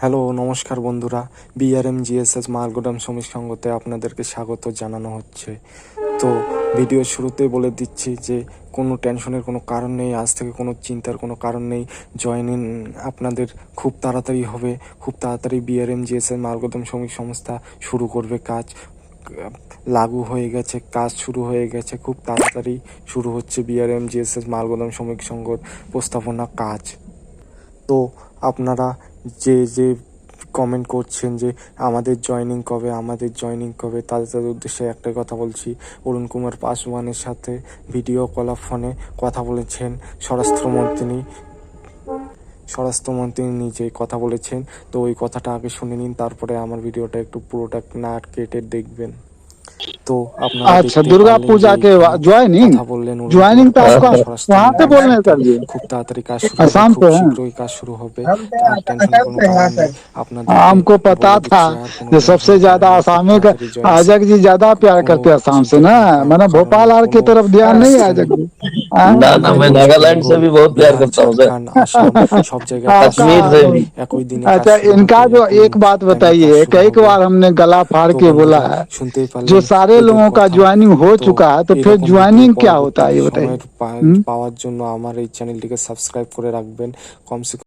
Hello, নমস্কার বন্ধুরা। বিআরএমজিএসএস মালগোদাম শ্রমিক সংঘতে আপনাদেরকে স্বাগত জানানো হচ্ছে। তো ভিডিওর শুরুতেই বলে দিচ্ছি যে কোনো টেনশনের কোনো কারণ নেই, আজ থেকে কোনো চিন্তার কোনো কারণ নেই। জয়েনিং আপনাদের খুব তাড়াতাড়ি হবে, খুব তাড়াতাড়ি বিআরএমজিএসএস মালগোদাম শ্রমিক সংস্থা শুরু করবে কাজ। লাগু হয়ে গেছে, কাজ শুরু হয়ে গেছে, খুব তাড়াতাড়ি শুরু হচ্ছে বিআরএমজিএসএস মালগোদাম শ্রমিক সংঘর প্রস্তাবনা কাজ। তো আপনারা যে কমেন্ট করছেন যে আমাদের জয়েনিং কবে, তাদের উদ্দেশ্যে একটা কথা বলছি। অরুণ কুমার পাসওয়ানের সাথে ভিডিও ফোনে কথা বলেছেন স্বরাষ্ট্রমন্ত্রী নিজেই কথা বলেছেন। তো ওই কথাটা আগে শুনে নিন, তারপরে আমার ভিডিওটা একটু পুরোটা না কেটে দেখবেন। তো আপনারা अच्छा, দেখতে दुर्गा পারলেন पूजा যে के এখানে बाद ज्वाइनिंग কথা বললেন অরুণ ज्वाइनिंग কুমার तो आपका পাসওয়ান वहां से बोल স্বরাষ্ট্রমন্ত্রীর रहे हैं সাথে। सर जी। খুব তাড়াতাড়ি কাজ শুরু হবে, आसाम খুব से हैं। শীঘ্রই কাজ শুরু হবে। আর টেনশনের কোনো কারণ নেই, আপনাদেরকে हमको पता বলে था দিচ্ছি। আর কোনো कि सबसे টেনশনের ज्यादा কারণ नेই, খুব आसामी का তাড়াতাড়ি জয়েন। आजक जी ज्यादा प्यार কোনো करते हैं आसाम से চিন্তার ना, কোনো मैंने কারণ भोपाल নেই, आर की কোনো तरफ ध्यान नहीं है পশ্চিম आजक जी। ना हाँ? ना, मैं ওয়েস্ট नागालैंड से বেঙ্গল, भी बहुत प्यार বিহার, करता हूँ सर। ঝাড়খণ্ড, আসাম সব জায়গায় কাজ आपका শুরু कश्मीर से হবে, भी। একই দিনে কাজ अच्छा, শুরু इनका হবে, जो একই एक बात টাইমে কাজ बताइए, শুরু कई হবে। बार हमने गला फाड़ তো के बोला বন্ধুরা, है শুনতেই जो পারলেন सारे এদের लोगों का কথা। ज्वाइनिंग हो তো चुका है, तो फिर এরকম ভিডিও ज्वाइनिंग क्या होता পরবর্তী है ये बताइए। সময়ের পাওয়ার জন্য আমার এই চ্যানেলটিকে সাবস্ক্রাইব করে রাখবেন। কমসে